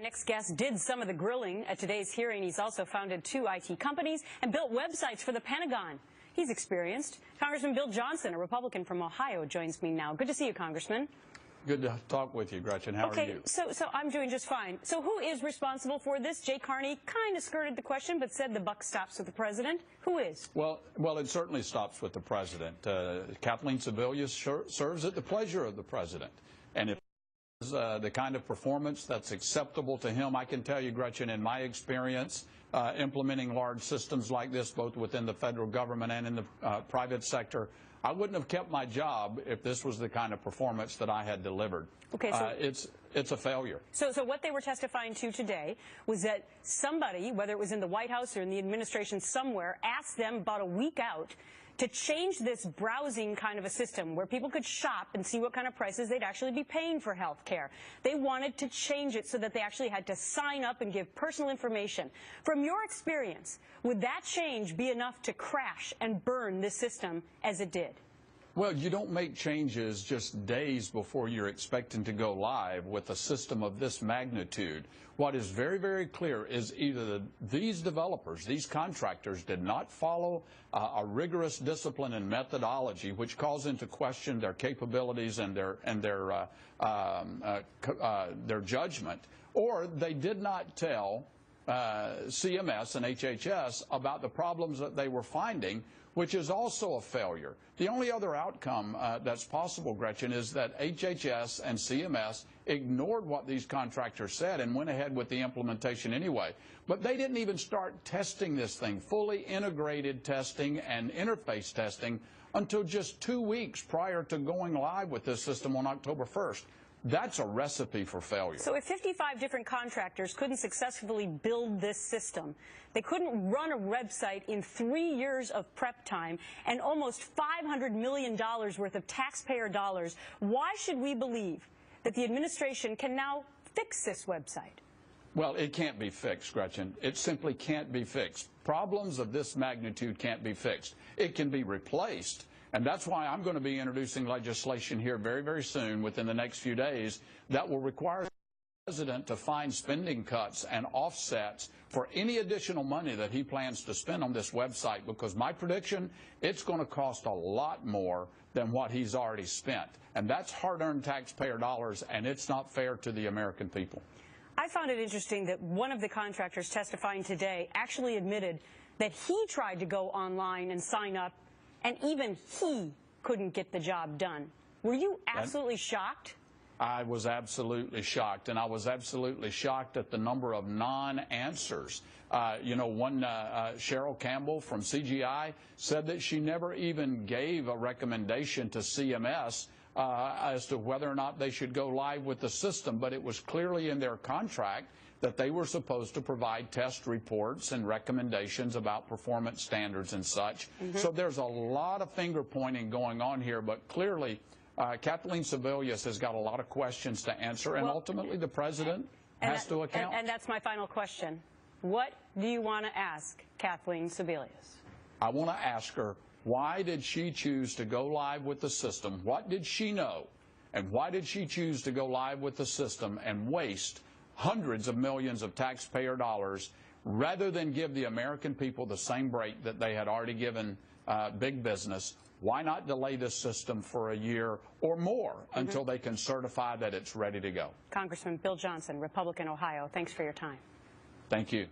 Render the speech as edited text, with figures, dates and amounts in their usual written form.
My next guest did some of the grilling at today's hearing. He's also founded 2 IT companies and built websites for the Pentagon. He's experienced. Congressman Bill Johnson, a Republican from Ohio, joins me now. Good to see you, Congressman. Good to talk with you, Gretchen. How are you? So I'm doing just fine. So who is responsible for this? Jay Carney kind of skirted the question, but said the buck stops with the president. Who is? Well, it certainly stops with the president. Kathleen Sebelius serves at the pleasure of the president. And if the kind of performance that's acceptable to him, I can tell you, Gretchen, in my experience, implementing large systems like this, both within the federal government and in the private sector, I wouldn't have kept my job if this was the kind of performance that I had delivered. Okay, so it's a failure. So what they were testifying to today was that somebody, whether it was in the White House or in the administration somewhere, asked them about a week out to change this browsing kind of a system where people could shop and see what kind of prices they'd actually be paying for health care. They wanted to change it so that they actually had to sign up and give personal information. From your experience, would that change be enough to crash and burn this system as it did? Well, you don't make changes just days before you're expecting to go live with a system of this magnitude. What is very, very clear is either these developers, these contractors, did not follow a rigorous discipline and methodology, which calls into question their capabilities and their judgment, or they did not tell CMS and HHS about the problems that they were finding, which is also a failure. The only other outcome that's possible, Gretchen, is that HHS and CMS ignored what these contractors said and went ahead with the implementation anyway. But they didn't even start testing this thing, fully integrated testing and interface testing, until just 2 weeks prior to going live with this system on October 1st. That's a recipe for failure. So if 55 different contractors couldn't successfully build this system, they couldn't run a website in 3 years of prep time and almost $500 million worth of taxpayer dollars, why should we believe that the administration can now fix this website? Well, it can't be fixed, Gretchen. It simply can't be fixed. Problems of this magnitude can't be fixed. It can be replaced. And that's why I'm going to be introducing legislation here very, very soon, within the next few days, that will require the president to find spending cuts and offsets for any additional money that he plans to spend on this website, because my prediction, it's going to cost a lot more than what he's already spent. And that's hard-earned taxpayer dollars, and it's not fair to the American people. I found it interesting that one of the contractors testifying today actually admitted that he tried to go online and sign up, and even he couldn't get the job done. Were you absolutely shocked? I was absolutely shocked, and I was absolutely shocked at the number of non-answers. One Cheryl Campbell from CGI said that she never even gave a recommendation to CMS as to whether or not they should go live with the system, but it was clearly in their contract that they were supposed to provide test reports and recommendations about performance standards and such. So there's a lot of finger pointing going on here, but clearly Kathleen Sebelius has got a lot of questions to answer, and ultimately the president has to account. And that's my final question. What do you want to ask Kathleen Sebelius? I want to ask her, why did she choose to go live with the system? What did she know? And why did she choose to go live with the system and waste hundreds of millions of taxpayer dollars rather than give the American people the same break that they had already given big business? Why not delay this system for a year or more until they can certify that it's ready to go? Congressman Bill Johnson, Republican, Ohio, thanks for your time. Thank you.